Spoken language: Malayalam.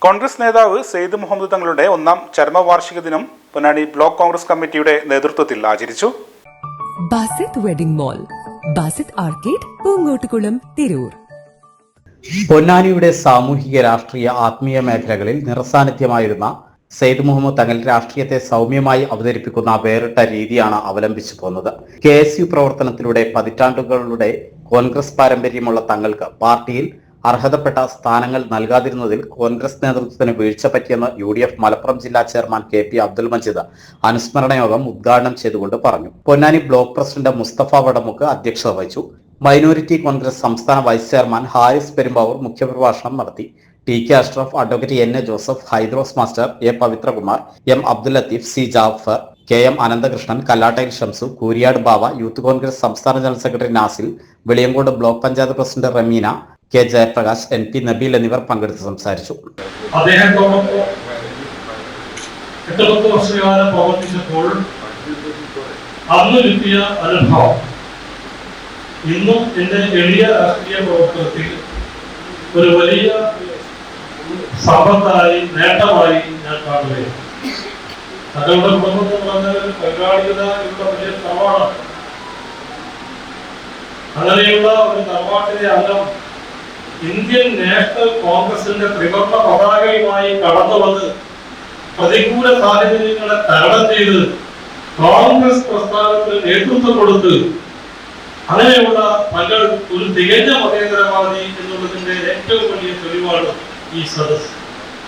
കോൺഗ്രസ് നേതാവ് സെയ്ദ് മുഹമ്മദ് തങ്ങളുടെ ഒന്നാം ചരമവാർഷിക ദിനം പൊന്നാനി ബ്ലോക്ക് കോൺഗ്രസ് കമ്മിറ്റിയുടെ നേതൃത്വത്തിൽ ആചരിച്ചു. Basith wedding mall, Basith arcade, Poonkottukulam, Tirur. പൊന്നാനിയുടെ സാമൂഹിക രാഷ്ട്രീയ ആത്മീയ മേഖലകളിൽ നിറസാന്നിധ്യമായിരുന്ന സെയ്ദ് മുഹമ്മദ് തങ്ങൾ രാഷ്ട്രീയത്തെ സൗമ്യമായി അവതരിപ്പിക്കുന്ന വേറിട്ട രീതിയാണ് അവലംബിച്ചു പോന്നത്. KSU പ്രവർത്തനത്തിലൂടെ പതിറ്റാണ്ടുകളുടെ കോൺഗ്രസ് പാരമ്പര്യമുള്ള തങ്ങൾക്ക് പാർട്ടിയിൽ അർഹതപ്പെട്ട സ്ഥാനങ്ങൾ നൽകാതിരുന്നതിൽ കോൺഗ്രസ് നേതൃത്വത്തിന് വീഴ്ച പറ്റിയെന്ന് UDF മലപ്പുറം ജില്ലാ ചെയർമാൻ KP അബ്ദുൽ മജീദ് അനുസ്മരണ യോഗം ഉദ്ഘാടനം ചെയ്തുകൊണ്ട് പറഞ്ഞു. പൊന്നാനി ബ്ലോക്ക് പ്രസിഡന്റ് മുസ്തഫ വടമുക്ക് അധ്യക്ഷത വഹിച്ചു. മൈനോരിറ്റി കോൺഗ്രസ് സംസ്ഥാന വൈസ് ചെയർമാൻ ഹാരിസ് പെരുമ്പാവൂർ മുഖ്യപ്രഭാഷണം നടത്തി. TK Ashraf, advocate NA Joseph, Haidros master, A Pavithrakumar, M Abdul Latheef, C Jafar, KM Ananthakrishnan, കല്ലാട്ടയിൽ ഷംസു, കൂരിയാട് ബാവ, യൂത്ത് കോൺഗ്രസ് സംസ്ഥാന general secretary Nasil, Veliyancode block panchayat president Rameena, K Jayaprakash, NP Nabeel എന്നിവർ പങ്കെടുത്ത് സംസാരിച്ചു. ഇന്നും എന്റെ എളിയ രാഷ്ട്രീയ പ്രവർത്തനത്തിൽ ഒരു വലിയ സമ്പത്തായി നേട്ടമായി ഞാൻ കാണുകയാണ്. തങ്ങളുടെ കുടുംബം എന്ന് പറഞ്ഞാൽ പങ്കാളികളുടെ വലിയ തറവാടാണ്. അങ്ങനെയുള്ള ഒരു തറവാട്ടിലെ അംഗം ഇന്ത്യൻ നാഷണൽ കോൺഗ്രസിന്റെ ത്രിവർണ്ണ പതാകയുമായി കടന്നു വന്ന് പ്രതികൂല സാഹചര്യങ്ങളെ തരണം ചെയ്ത് കോൺഗ്രസ് പ്രസ്ഥാനത്തിന് നേതൃത്വം കൊടുത്ത് അങ്ങനെയുള്ള തങ്ങൾ ഒരു തികഞ്ഞ മതേതരവാദി എന്നുള്ളതിന്റെ ഏറ്റവും വലിയ തെളിവാണ് ഈ സദസ്.